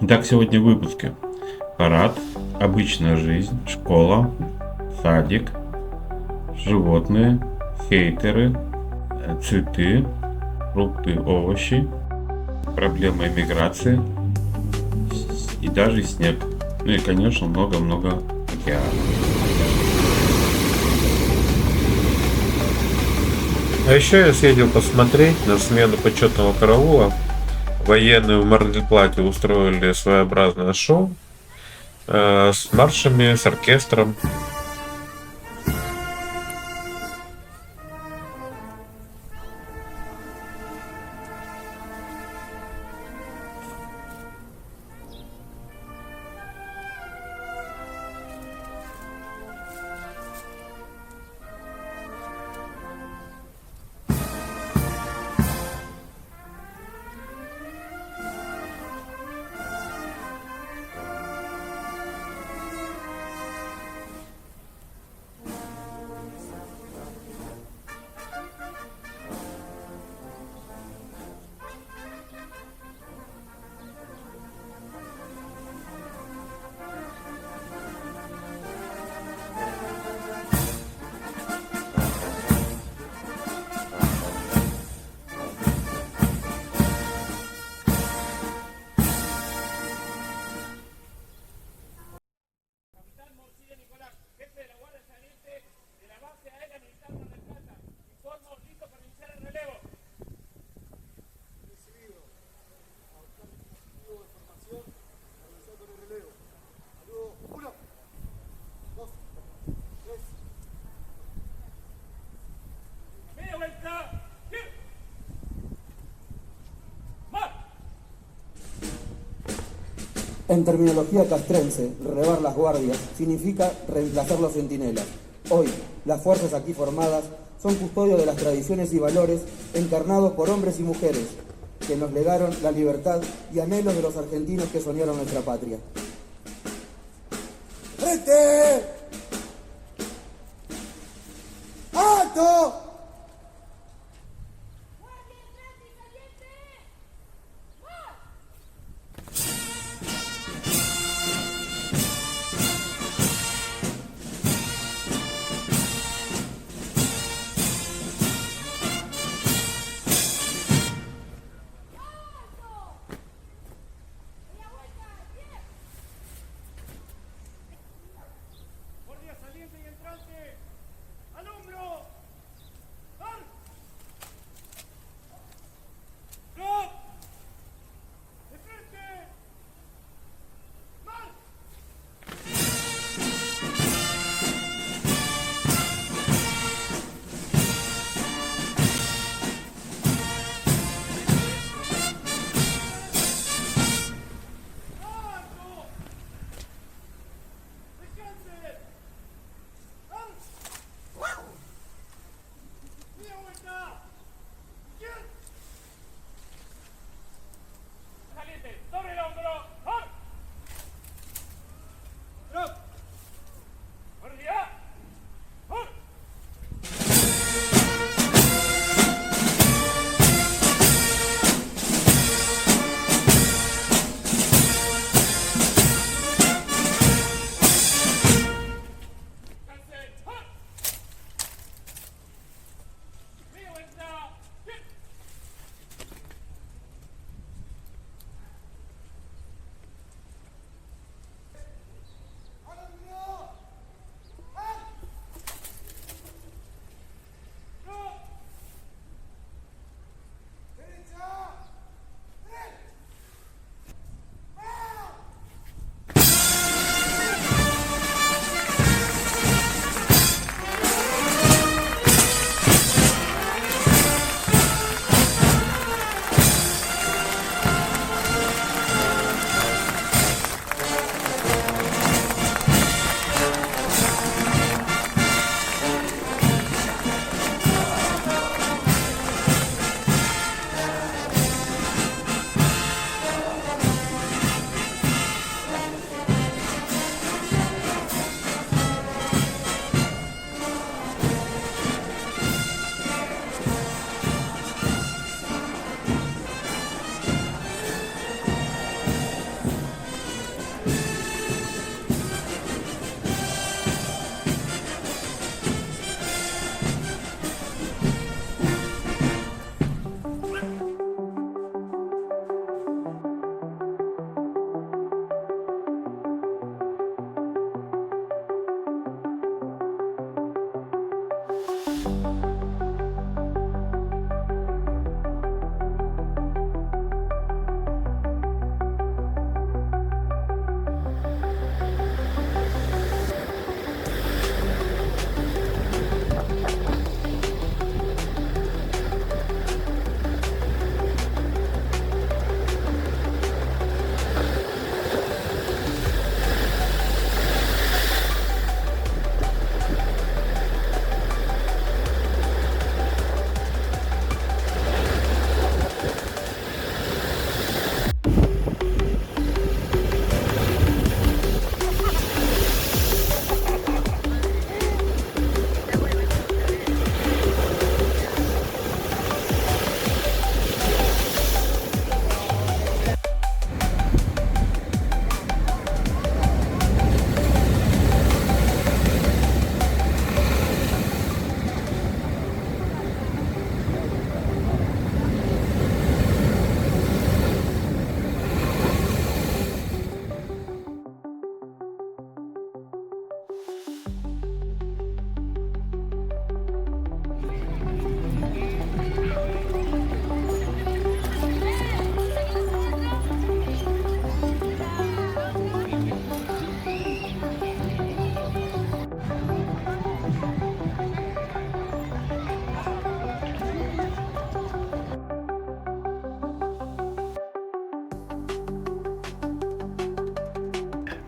Итак, сегодня в выпуске. Парад, обычная жизнь, школа, садик, животные, хейтеры, цветы, фрукты, овощи, проблемы эмиграции и даже снег. Ну и, конечно, много-много океана. А еще я съездил посмотреть на смену почетного караула. Военные в Mar-del-Plate устроили своеобразное шоу с маршами, с оркестром. En terminología castrense, rebar las guardias significa reemplazar los centinelas. Hoy, las fuerzas aquí formadas son custodios de las tradiciones y valores encarnados por hombres y mujeres que nos legaron la libertad y anhelos de los argentinos que soñaron nuestra patria. ¡Frente! ¡Alto!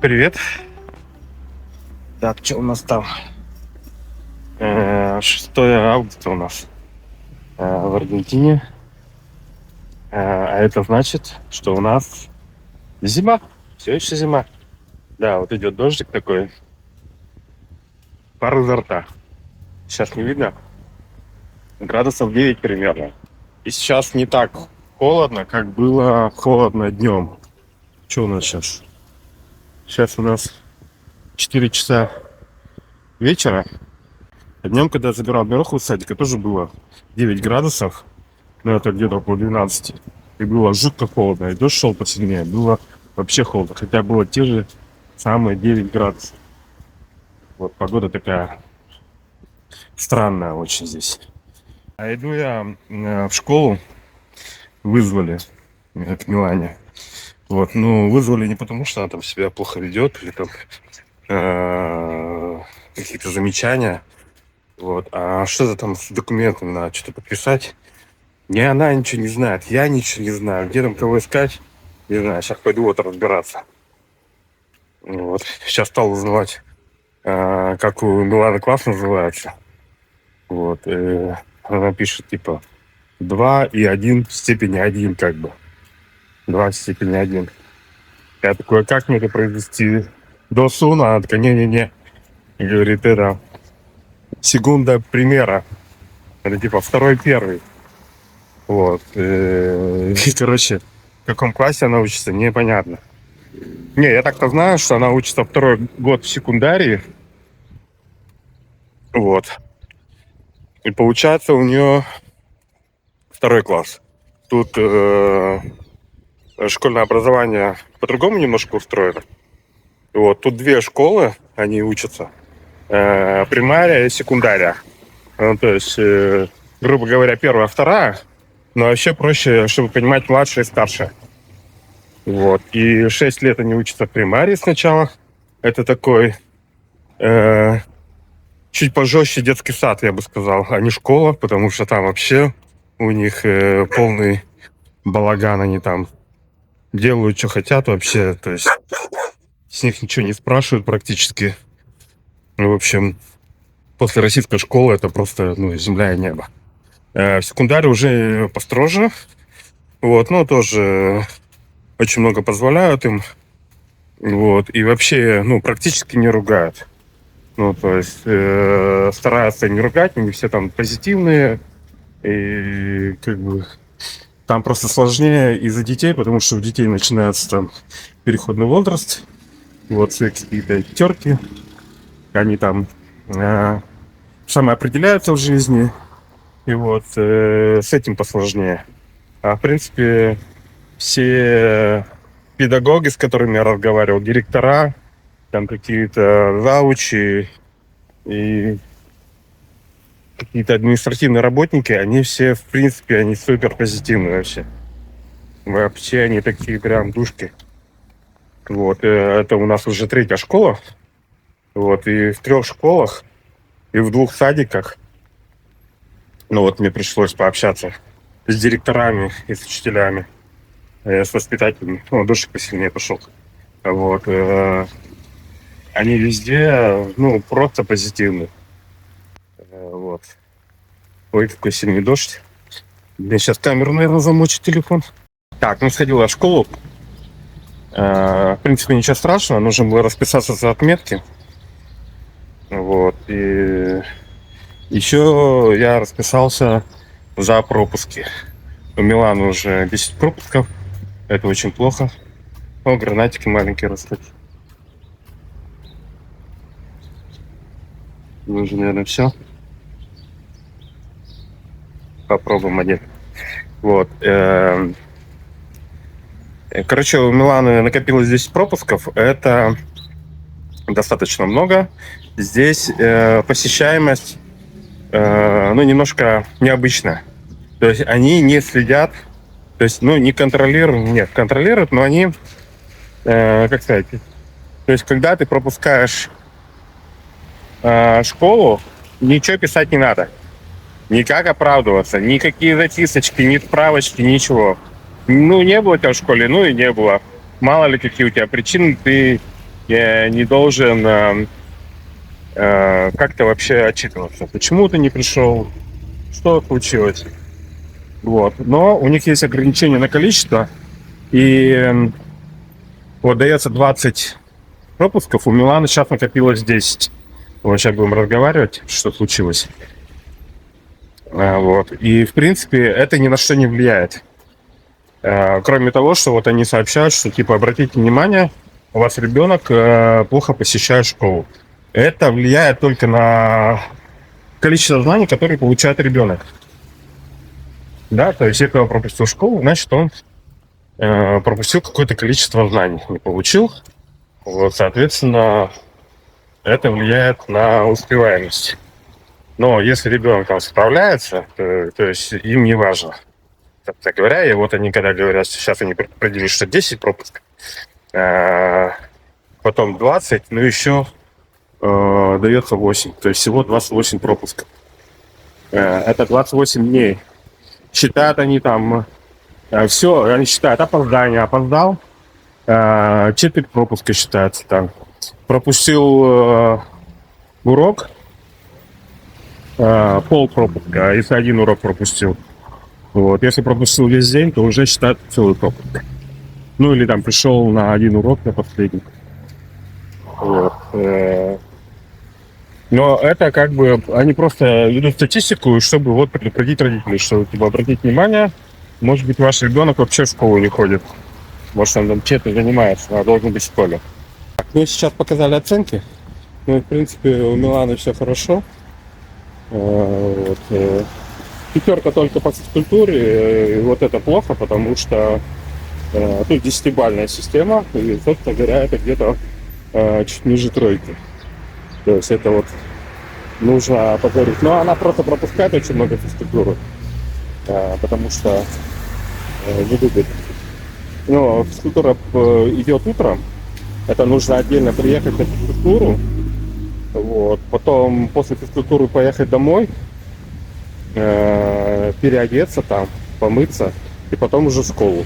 Привет. Так, что у нас там? 6 августа у нас в Аргентине. А это значит, что у нас зима. Все еще зима. Да, вот идет дождик такой. Пар изо рта. Сейчас не видно. Градусов 9 примерно. И сейчас не так холодно, как было холодно днем. Что у нас сейчас? Сейчас у нас 4 часа вечера. А днем, когда я забирал Мироху из садика, тоже было 9 градусов. Ну, это где-то около 12. И было жутко холодно. И дождь шел посильнее. Было вообще холодно. Хотя было те же самые 9 градусов. Вот погода такая странная очень здесь. А иду я в школу. Вызвали к Милане. Вот, ну, вызвали не потому, что она там себя плохо ведет или там какие-то замечания. Вот, а что-то там с документами надо что-то подписать. Ни она ничего не знает, я ничего не знаю. Где там кого искать? Не знаю, сейчас пойду вот разбираться. Вот, сейчас стал узнавать, как у Миланы класс называется. Вот, она пишет типа 2 и 1 в степени 1 как бы. 2 в степени 1. Я такой, а как мне это произвести? До суна? Она такая, не-не-не. И говорит, это секунда примера. Это типа 2 первый. Вот. И, короче, в каком классе она учится, непонятно. Не, я так-то знаю, что она учится 2-й год в секундарии. Вот. И получается у нее 2 класс. Тут школьное образование по-другому немножко устроено. Вот. Тут 2 школы, они учатся. Примария и секундария. Ну, то есть, грубо говоря, 1-я, 2-я. Но вообще проще, чтобы понимать, младшая и старшая. Вот. И 6 лет они учатся в примарии сначала. Это такой чуть пожестче детский сад, я бы сказал, а не школа, потому что там вообще у них полный балаган. Они там делают, что хотят вообще. То есть с них ничего не спрашивают практически. Ну, в общем, после российской школы это просто, ну, земля и небо. В секундаре уже построже. Вот, но тоже очень много позволяют им. Вот, и вообще, ну, практически не ругают. Ну, то есть стараются не ругать, они все там позитивные. И как бы там просто сложнее из-за детей, потому что у детей начинается там переходный возраст. Вот какие-то терки. Они там самоопределяются в жизни. И вот с этим посложнее. А в принципе все педагоги, с которыми я разговаривал, директора, там какие-то заучи и какие-то административные работники, они все, в принципе, они супер позитивные вообще. Вообще они такие прям душки. Вот, это у нас уже 3-я школа. Вот, и в 3 школах, и в 2 садиках. Ну вот мне пришлось пообщаться с директорами и с учителями, с воспитателями. Ну, дождик посильнее пошел. Вот. Они везде, ну, просто позитивны. Вот. Ой, какой сильный дождь. Мне сейчас камеру, наверное, замочит телефон. Так, ну сходил я в школу. В принципе, ничего страшного. Нужно было расписаться за отметки. Вот. И еще я расписался за пропуски. У Миланы уже 10 пропусков. Это очень плохо. О, гранатики маленькие растут. Ну уже, наверное, все. Попробуем один. Вот. Короче, у Миланы накопилось 10 пропусков. Это достаточно много. Здесь посещаемость ну, немножко необычная. То есть они не следят, то есть, ну, не контролируют, нет, контролируют, но они, как сказать, то есть когда ты пропускаешь школу, ничего писать не надо. Никак оправдываться, никакие записочки, ни справочки, ничего. Ну, не было у тебя в школе, ну и не было. Мало ли какие у тебя причины, ты не должен как-то вообще отчитываться. Почему ты не пришел? Что случилось? Вот. Но у них есть ограничение на количество. И вот дается 20 пропусков. У Милана сейчас накопилось 10. Вот сейчас будем разговаривать, что случилось. Вот. И, в принципе, это ни на что не влияет. Кроме того, что вот они сообщают, что, типа, обратите внимание, у вас ребенок плохо посещает школу. Это влияет только на количество знаний, которые получает ребенок. Да, то есть, если он пропустил школу, значит, он пропустил какое-то количество знаний. Не получил. Вот, соответственно, это влияет на успеваемость. Но если ребенок там справляется, то есть им не важно. Так говоря, и вот они когда говорят, что сейчас они определили, что 10 пропусков, потом 20, но еще дается 8. То есть всего 28 пропусков. Это 28 дней. Считают они там все, они считают опоздание, опоздал, четверть пропуска считается там. Пропустил урок, пол пропуска, если один урок пропустил. Вот. Если пропустил весь день, то уже считают целый пропуск. Ну или там пришел на один урок, на последний. Вот. Но это как бы, они просто ведут статистику, чтобы вот предупредить родителей, что типа обратите внимание, может быть ваш ребенок вообще в школу не ходит. Может он там чем-то занимается, а должен быть в школе. Ну сейчас показали оценки. Ну в принципе у Миланы все хорошо. Вот. Пятерка только по физкультуре, и вот это плохо, потому что тут 10-бальная система, и, собственно говоря, это где-то чуть ниже тройки. То есть это вот нужно поговорить. Но она просто пропускает очень много физкультуры, потому что не любит. Но физкультура идет утром, это нужно отдельно приехать на физкультуру, вот, потом после физкультуры поехать домой, переодеться там, помыться, и потом уже в школу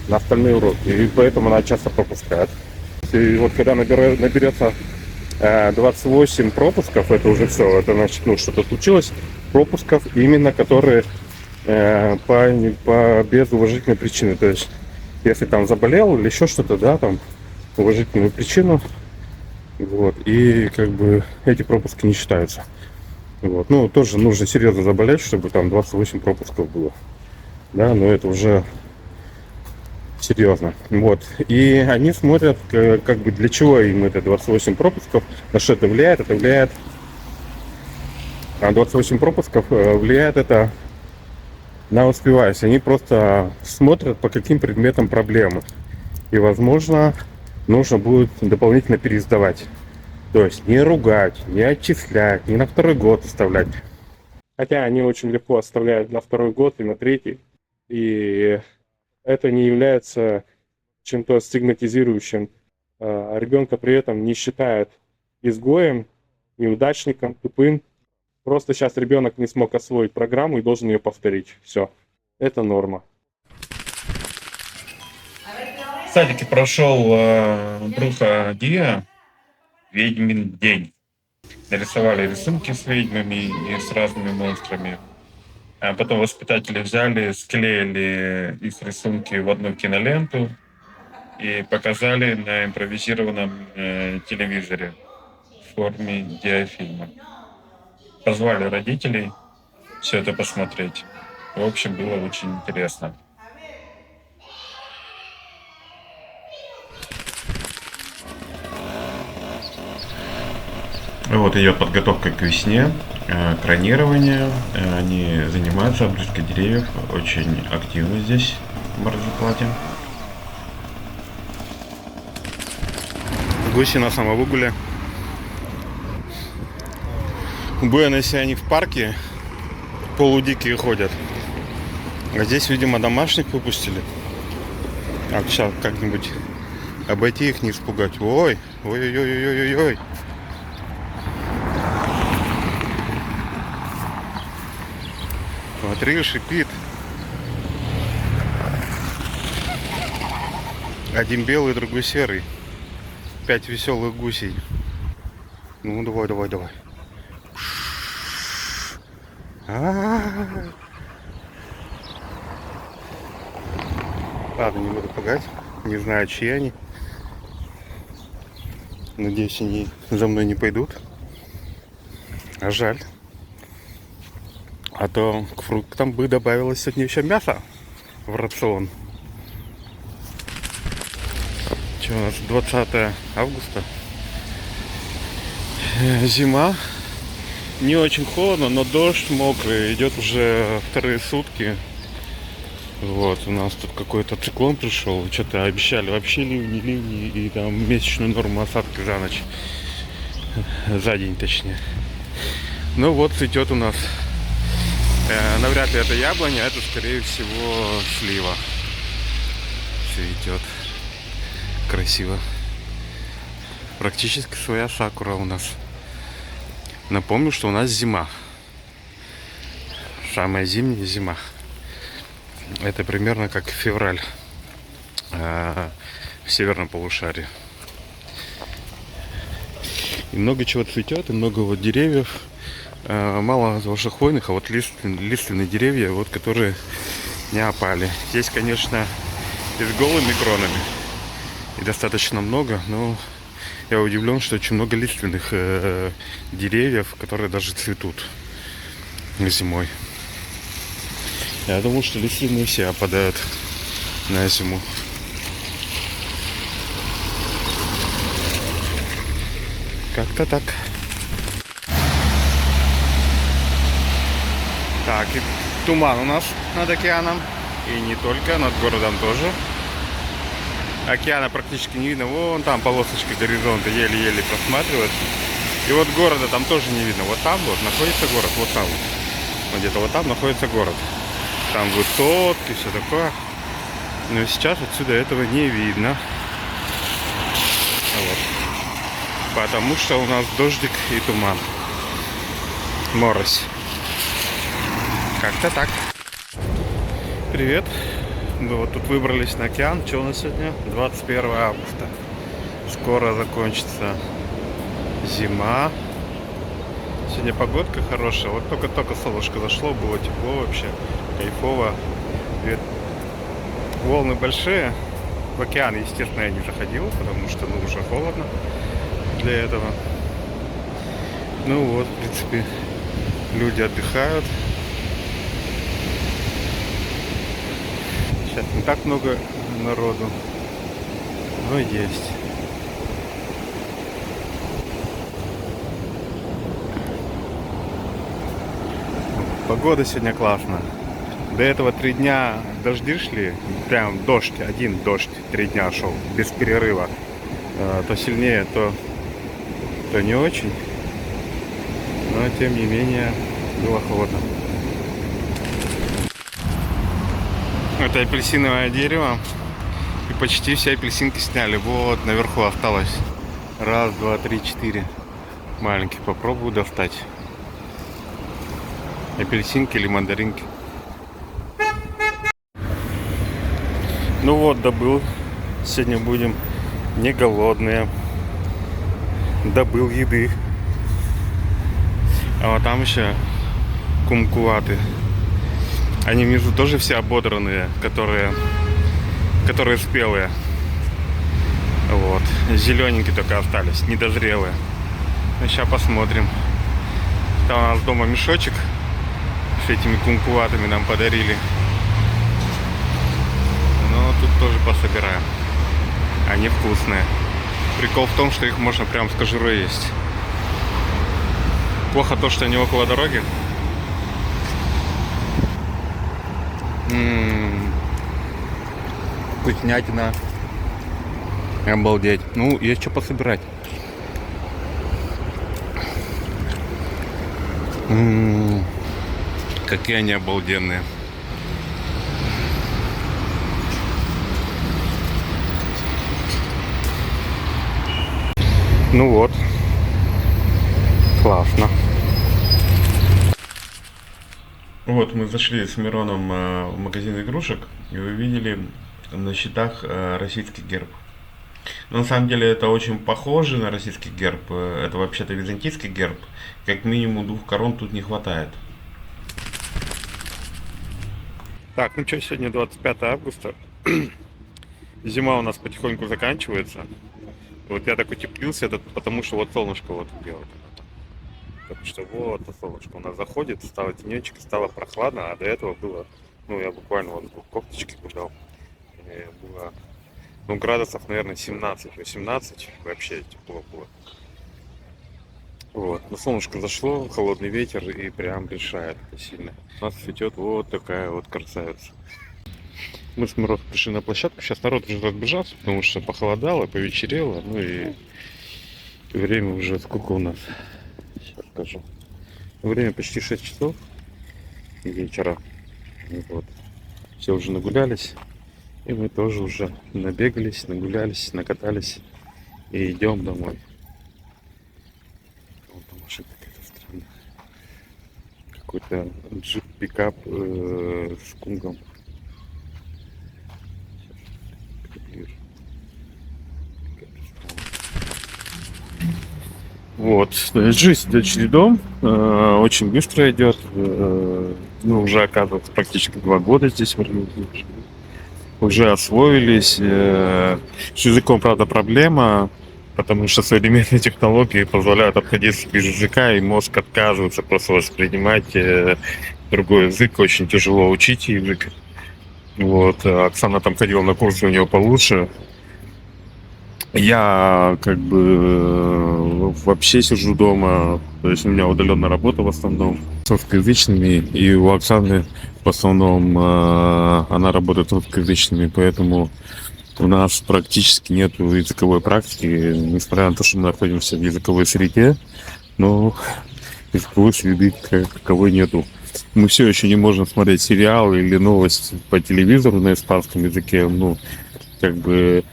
на остальные уроки. И поэтому она часто пропускает. И вот когда наберется 28 пропусков, это уже все, это значит, ну, что-то случилось. Пропусков именно, которые без уважительной причины. То есть, если там заболел или еще что-то, да, там уважительную причину, вот, и как бы эти пропуски не считаются. Вот. Ну, тоже нужно серьезно заболеть, чтобы там 28 пропусков было. Да, но это уже серьезно. Вот. И они смотрят, как бы для чего им это 28 пропусков, на что это влияет. Это влияет... 28 пропусков влияет это на успеваемость. Они просто смотрят, по каким предметам проблемы. И, возможно, нужно будет дополнительно пересдавать. То есть не ругать, не отчислять, не на второй год оставлять. Хотя они очень легко оставляют на второй год и на третий. И это не является чем-то стигматизирующим. Ребенка при этом не считают изгоем, неудачником, тупым. Просто сейчас ребенок не смог освоить программу и должен ее повторить. Все. Это норма. В садике прошел Бруха Диа «Ведьмин день». Нарисовали рисунки с ведьмами и с разными монстрами. А потом воспитатели взяли, склеили их рисунки в одну киноленту и показали на импровизированном телевизоре в форме диафильма. Позвали родителей все это посмотреть. В общем, было очень интересно. Вот идет подготовка к весне, кронирование. Они занимаются обрезкой деревьев очень активно здесь, в Мар-дель-Плате. Гуси на самовыгуле. В Буэнос-Айресе они в парке полудикие ходят. А здесь, видимо, домашних выпустили. А сейчас как-нибудь обойти их, не испугать. Ой, ой-ой-ой-ой-ой-ой. Смотри, шипит. Один белый, другой серый. 5 веселых гусей. Ну, давай, давай, давай. А-а-а. Ладно, не буду пугать. Не знаю, чьи они. Надеюсь, они за мной не пойдут. А жаль. А то к фруктам бы добавилось сегодня еще мясо в рацион. Что у нас 20 августа. Зима. Не очень холодно, но дождь мокрый. Идет уже вторые сутки. Вот, у нас тут какой-то циклон пришел. Что-то обещали вообще ливни, и там месячную норму осадка за ночь. За день, точнее. Ну вот, цветет у нас. Навряд ли это яблоня, это скорее всего слива. Цветет. Красиво. Практически своя сакура у нас. Напомню, что у нас зима. Самая зимняя зима. Это примерно как февраль в северном полушарии. И много чего цветет, и много вот деревьев. Мало хвойных, а вот лиственные деревья, вот, которые не опали. Здесь, конечно, и с голыми кронами. И достаточно много, но я удивлен, что очень много лиственных деревьев, которые даже цветут зимой. Я думал, что лиственные все опадают на зиму. Как-то так. Так, и туман у нас над океаном. И не только, над городом тоже. Океана практически не видно. Вон там полосочка горизонта еле-еле просматривается. И вот города там тоже не видно. Вот там вот находится город. Вот там вот. Вот где-то вот там находится город. Там высотки, все такое. Но сейчас отсюда этого не видно. Вот. Потому что у нас дождик и туман. Морось. Как-то так. Привет. Мы вот тут выбрались на океан. Что у нас сегодня? 21 августа. Скоро закончится зима. Сегодня погодка хорошая. Вот только-только солнышко зашло, было тепло вообще. Кайфово. Волны большие. В океан, естественно, я не заходил, потому что уже холодно для этого. Ну вот, в принципе, люди отдыхают. Сейчас не так много народу, но есть. Погода сегодня классная. До этого 3 дня дожди шли, прям дождь, один дождь 3 дня шел, без перерыва. То сильнее, то не очень. Но тем не менее было холодно. Это апельсиновое дерево. И почти все апельсинки сняли. Вот наверху осталось. 1, 2, 3, 4. Маленьких попробую достать. Апельсинки или мандаринки. Ну вот, добыл. Сегодня будем не голодные. Добыл еды. А вот там еще кумкуаты. Они внизу тоже все ободранные, которые спелые. Вот. Зелененькие только остались, недозрелые. Ну, сейчас посмотрим. Там у нас дома мешочек с этими кумкуатами нам подарили. Но тут тоже пособираем. Они вкусные. Прикол в том, что их можно прям с кожурой есть. Плохо то, что они около дороги. Вкуснятина. Обалдеть. Ну, есть что пособирать. Какие они обалденные. Ну вот. Классно. Вот мы зашли с Мироном в магазин игрушек и увидели на счетах российский герб. Но на самом деле это очень похоже на российский герб. Это вообще-то византийский герб. Как минимум 2 корон тут не хватает. Так, ну что, сегодня 25 августа. Зима у нас потихоньку заканчивается. Вот я так утеплился, это потому что вот солнышко вот делает. Так что вот солнышко у нас заходит, стало тенечек, стало прохладно, а до этого было, ну я буквально вот в кофточке гулял, и было, ну градусов, наверное, 17-18, вообще тепло было. Вот, но солнышко зашло, холодный ветер и прям решает это сильно. У нас цветет вот такая вот красавица. Мы с Миров пришли на площадку, сейчас народ уже разбежался, потому что похолодало, повечерело, ну и время уже сколько у нас, сейчас скажу. Время почти 6 часов вечера. Вот. Все уже нагулялись. И мы тоже уже набегались, нагулялись, накатались. И идем домой. Вот там машина какая-то странная. Какой-то джип, пикап с кунгом. Вот, жизнь идет чередом, очень быстро идет. Ну, уже оказывается практически 2 года здесь в Аргентине. Уже освоились. С языком, правда, проблема, потому что современные технологии позволяют обходиться без языка, и мозг отказывается просто воспринимать другой язык. Очень тяжело учить язык. Вот, Оксана там ходила на курсы, у нее получше. Я как бы вообще сижу дома, то есть у меня удаленная работа в основном с русскоязычными, и у Оксаны в основном она работает с русскоязычными, поэтому у нас практически нет языковой практики, несмотря на то, что мы находимся в языковой среде, но языковой среды как таковой нету. Мы все еще не можем смотреть сериалы или новости по телевизору на испанском языке, ну, как бы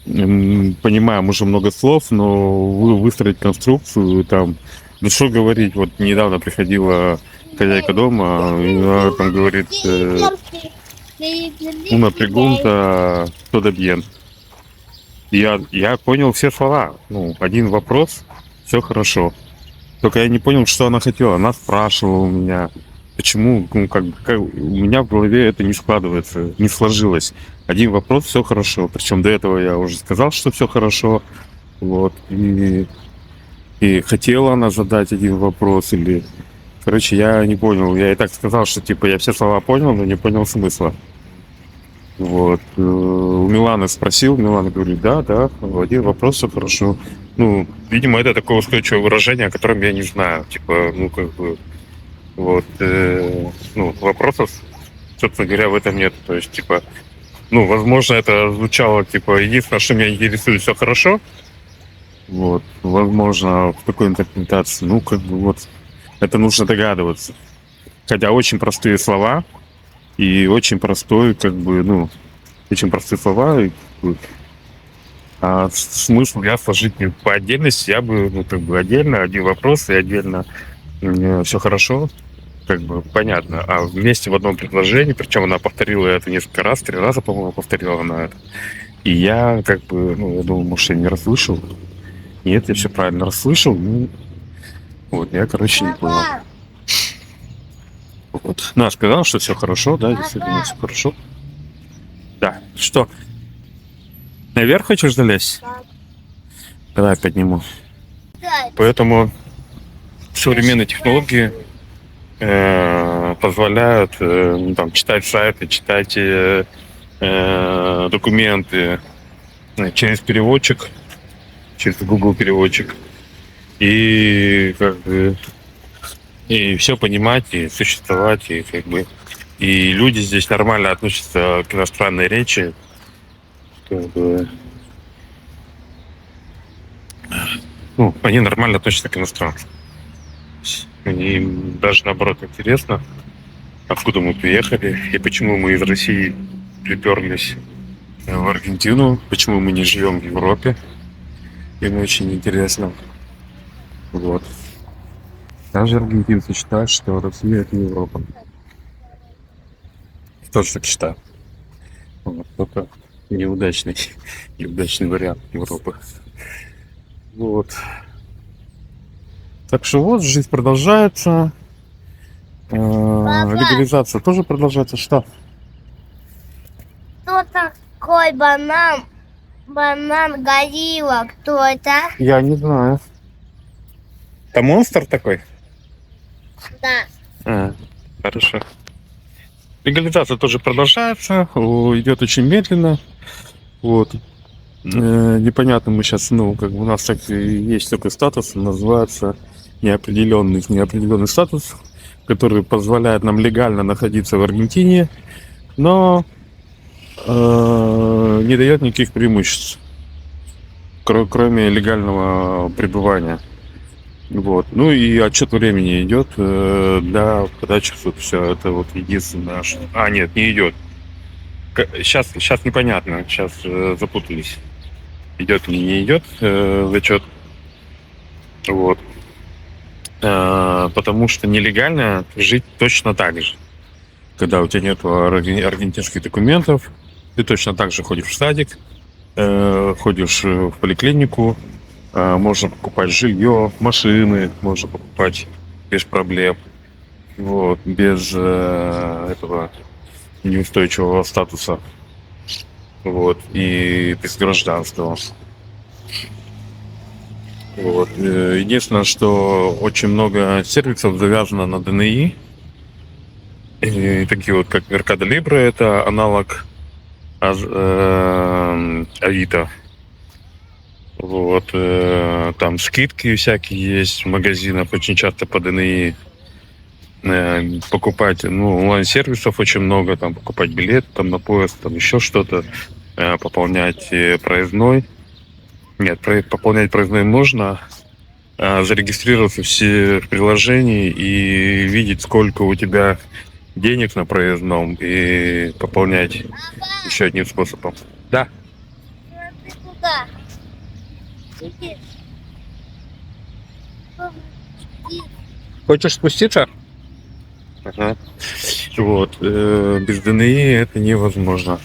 понимаем уже много слов, но выстроить конструкцию там, ну что говорить, вот недавно приходила хозяйка дома, и она там говорит, una pregunta, todo bien. Я понял все слова, ну, один вопрос, все хорошо. Только я не понял, что она хотела. Она спрашивала у меня, почему, ну, как у меня в голове это не складывается, не сложилось. Один вопрос, все хорошо. Причем до этого я уже сказал, что все хорошо. Вот. И хотела она задать один вопрос или... Короче, я не понял. Я и так сказал, что типа я все слова понял, но не понял смысла. Вот. У Миланы спросил, Милана говорит, да, один вопрос, все хорошо. Ну, видимо, это такое устойчивое выражение, о котором я не знаю. Типа, ну, как бы... Вот. Ну, вопросов, собственно говоря, в этом нет. То есть, типа... Ну, возможно, это звучало, типа, единственное, что меня интересует, все хорошо. Вот. Возможно, в такой интерпретации, ну, как бы вот, это нужно догадываться. Хотя очень простые слова и очень простой, как бы, ну, очень простые слова. И, а смысл я сложить не по отдельности, я бы, ну, как бы отдельно один вопрос и отдельно все хорошо. Как бы понятно, а вместе в одном предложении, причем она повторила это несколько раз, 3 раза, по-моему, повторила она это. И я как бы, ну, я думал, может, я не расслышал. Нет, я все правильно расслышал. Ну, вот, я, короче, не понял. Вот. Ну, сказал, что все хорошо, да, действительно все хорошо. Да, что? Наверх хочешь залезть? Давай подниму. Поэтому современные технологии позволяют там, читать сайты, читать документы через переводчик, через Google переводчик, и как бы и все понимать, и существовать, и как бы и люди здесь нормально относятся к иностранной речи, как бы, ну, они нормально относятся к иностранцам. И даже наоборот интересно, откуда мы приехали и почему мы из России приперлись в Аргентину, почему мы не живем в Европе. Им очень интересно. Вот. Даже аргентинцы считают, что Россия — это Европа. Тоже так считаю. Вот, только неудачный вариант Европы. Вот. Так что вот, жизнь продолжается. Легализация тоже продолжается. Что? Кто такой банан? Банан горилла. Кто это? Я не знаю. Это монстр такой? Да. Хорошо. Легализация тоже продолжается, идет очень медленно. Вот. Непонятно, мы сейчас, у нас так и есть такой статус, называется неопределенный статус, который позволяет нам легально находиться в Аргентине, но не дает никаких преимуществ, кроме легального пребывания. Вот. Ну и отчет времени идет для подачи в суд. Все, это вот единственное. Нет, не идет. Сейчас непонятно, сейчас запутались. Идет или не идет зачет. Вот. Потому что нелегально жить точно так же. Когда у тебя нет аргентинских документов, ты точно так же ходишь в садик, ходишь в поликлинику, можно покупать жилье, машины, можно покупать без проблем, вот, без этого неустойчивого статуса, вот, и без гражданства. Вот. Единственное, что очень много сервисов завязано на ДНИ, и такие вот, как Mercado Libre, это аналог Авито. Вот, там скидки всякие есть в магазинах, очень часто по ДНИ покупать, онлайн-сервисов очень много, там покупать билет там на поезд, там еще что-то, пополнять проездной. Нет, пополнять проездной можно, зарегистрироваться все в приложении и видеть, сколько у тебя денег на проездном, и пополнять еще одним способом. Да. Куда? Хочешь спуститься? Ага. Вот. Без ДНИ это невозможно.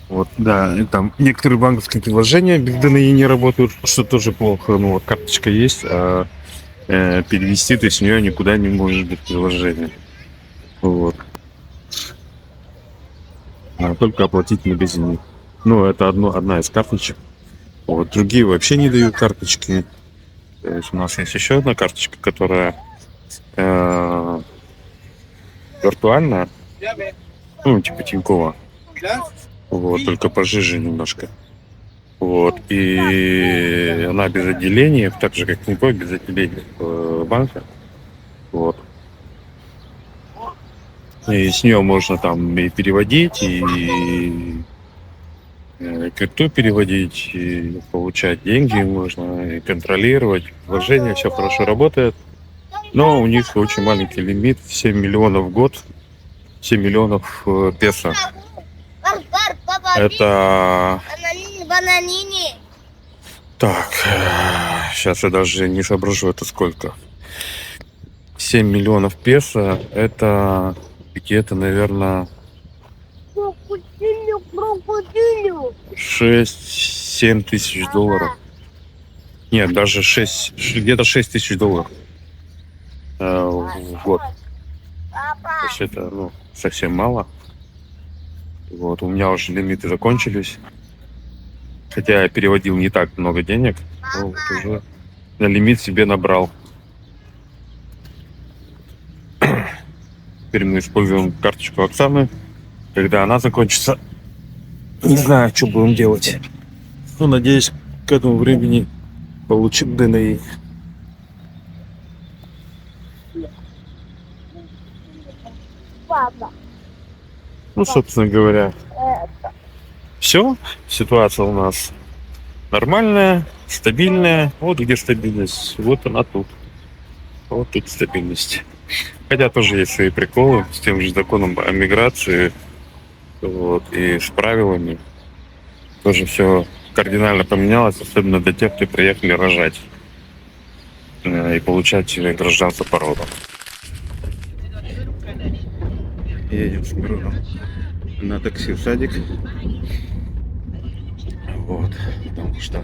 Вот, да, и там некоторые банковские приложения без ДНИ не работают, что тоже плохо. Вот карточка есть, а перевести ты с нее никуда не можешь без приложения. Вот. Только оплатить в магазине. Это одна из карточек. Вот, другие вообще не дают карточки. То есть у нас есть еще одна карточка, которая виртуальная, типа Тинькова. Вот, только пожиже немножко. Вот, и она без отделения, так же как Тинькофф, без отделения банка. Вот. И с нее можно там и переводить, и крипту переводить, и получать деньги можно, и контролировать. Вложение, все хорошо работает. Но у них очень маленький лимит, 7 миллионов в год, 7 миллионов песо. Это... Бананини. Так, сейчас я даже не соображу, это сколько. 7 миллионов песо, это где-то, наверное, 6-7 тысяч долларов. Нет, даже где-то 6 тысяч долларов в год. То есть это, совсем мало. Вот, у меня уже лимиты закончились. Хотя я переводил не так много денег, но вот уже на лимит себе набрал. Теперь мы используем карточку Оксаны. Когда она закончится, не знаю, что будем делать. Надеюсь, к этому времени получим ДНИ. Папа. Собственно говоря, все. Ситуация у нас нормальная, стабильная. Вот где стабильность, вот она тут. Вот тут стабильность. Хотя тоже есть свои приколы с тем же законом о миграции, вот, и с правилами. Тоже все кардинально поменялось, особенно для тех, кто приехали рожать и получать гражданство по роду. Едем с Мироном на такси в садик. Вот, потому что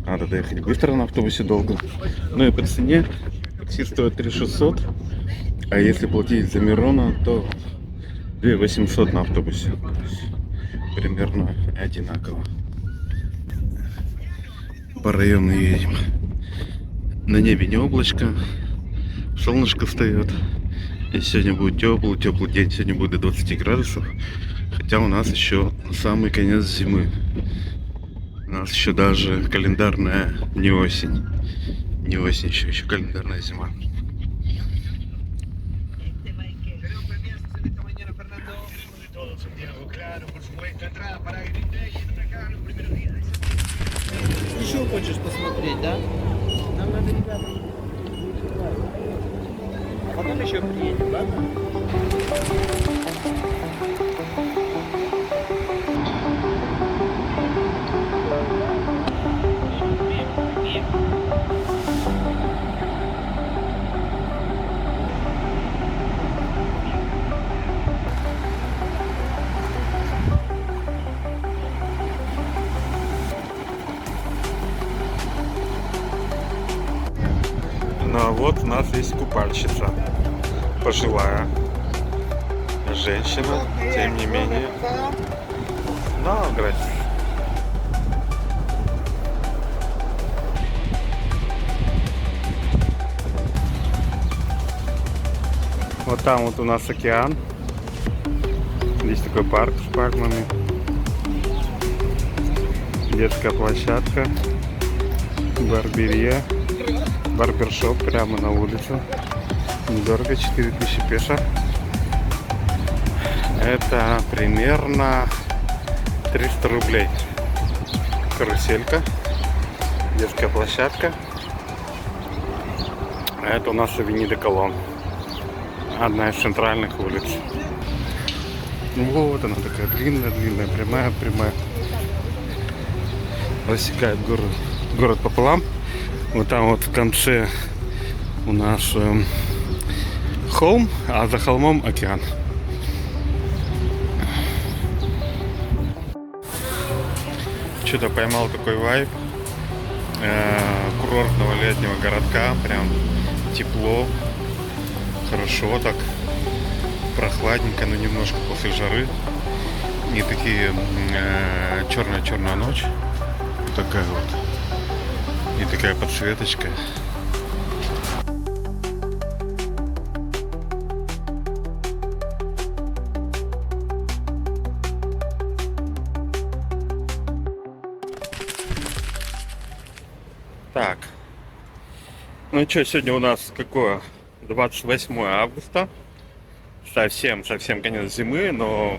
надо доехать быстро на автобусе долго. Ну и по цене такси стоит 3600, а если платить за Мирона, то 2800 на автобусе. То есть примерно одинаково. По району едем. На небе не облачко, солнышко встает. И сегодня будет теплый день. Сегодня будет до 20 градусов. Хотя у нас еще самый конец зимы. У нас еще даже календарная не осень. Не осень еще календарная зима. Еще хочешь посмотреть, да? Нам надо, ребята. А потом еще приедем, ладно? Ну а вот у нас есть купальщица. Пожилая женщина, тем не менее. Но грязь. Вот там вот у нас океан. Здесь такой парк с пальмами. Детская площадка. Барберия. Барбершоп прямо на улице. Недорого, 4000 песо. Это примерно 300 рублей. Каруселька. Детская площадка. А это у нас Авенида Колон. Одна из центральных улиц. Вот она такая длинная, прямая. Рассекает город пополам. Вот там вот в конце у нас холм, а за холмом океан. Что-то поймал такой вайб курортного летнего городка. Прям тепло, хорошо так, прохладненько, но немножко после жары. Не такие черная ночь. Такая вот. И такая подсветочка. Так. Ну что, сегодня у нас какое? 28 августа. Совсем конец зимы, но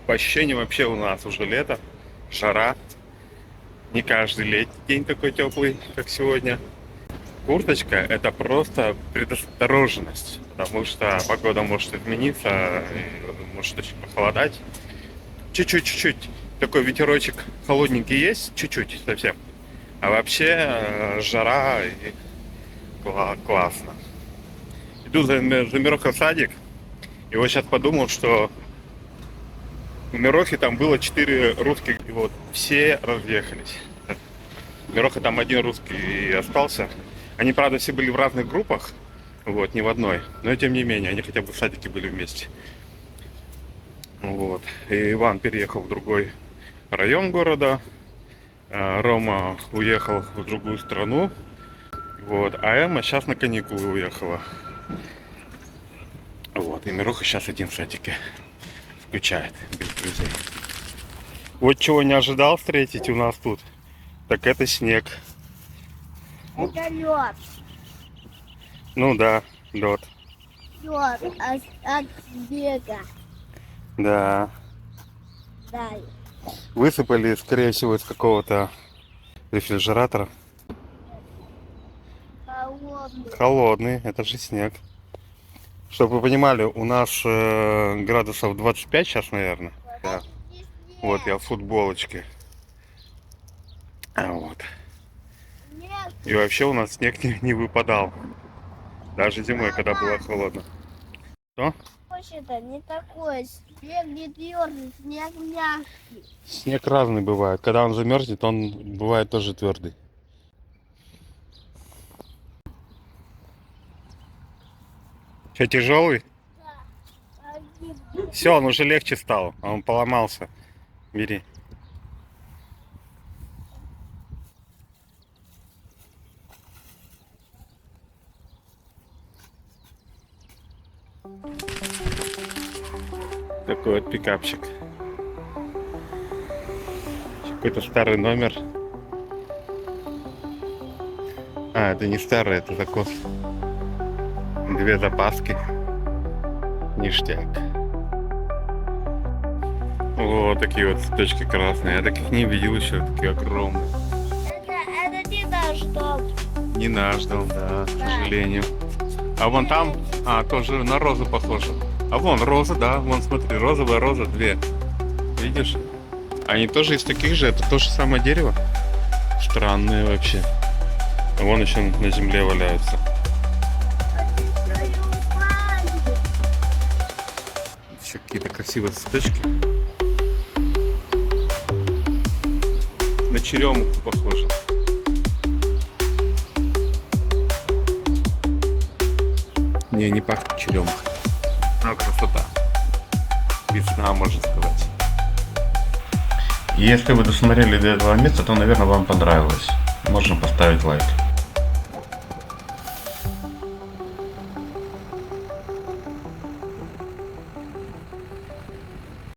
по ощущениям вообще у нас уже лето. Жара. Не каждый летний день такой теплый, как сегодня. Курточка — это просто предосторожность, потому что погода может измениться, и может очень похолодать. Чуть-чуть такой ветерочек холодненький есть, чуть-чуть совсем. А вообще жара и классно. Иду за Мирохой в садик, и вот сейчас подумал, что у Мирохи там было 4 русских, и вот все разъехались. Мироха там один русский и остался. Они, правда, все были в разных группах, вот, не в одной, но тем не менее, они хотя бы в садике были вместе. Вот. И Иван переехал в другой район города, Рома уехал в другую страну, вот, а Эмма сейчас на каникулы уехала. Вот, и Мироха сейчас один в садике. Включает без друзей. Вот чего не ожидал встретить у нас тут, так это снег. Это лед. Ну да, лед. Лед от снега. Да. Да. Высыпали, скорее всего, из какого-то рефрижератора. Холодный. Холодный, это же снег. Чтобы вы понимали, у нас градусов 25 сейчас, наверное. Да. Вот я в футболочке. Вот. Нет, И вообще у нас снег не выпадал. Даже зимой, когда было холодно. Что? ой, вообще-то не такой. Снег не твердый, снег мягкий. Снег разный бывает. Когда он замерзнет, он бывает тоже твердый. Что, тяжелый? Один. Все, он уже легче стал. Он поломался. Бери. Такой вот пикапчик. Какой-то старый номер. А, это не старый, это закос. 2 запаски. Ништяк. Вот такие вот цветочки красные. Я таких не видел еще, такие огромные. Это не наш дом. Не наш дом, да, к сожалению. А вон там, тоже на розу похоже. А вон роза, да, вон смотри, розовая роза, 2. Видишь? Они тоже из таких же, это то же самое дерево. Странные вообще. А вон еще на земле валяются. Все какие-то красивые цветочки. На черемуху похоже. Не пахнет черемухой. Но красота. Весна, можно сказать. Если вы досмотрели до этого места, то, наверное, вам понравилось. Можно поставить лайк.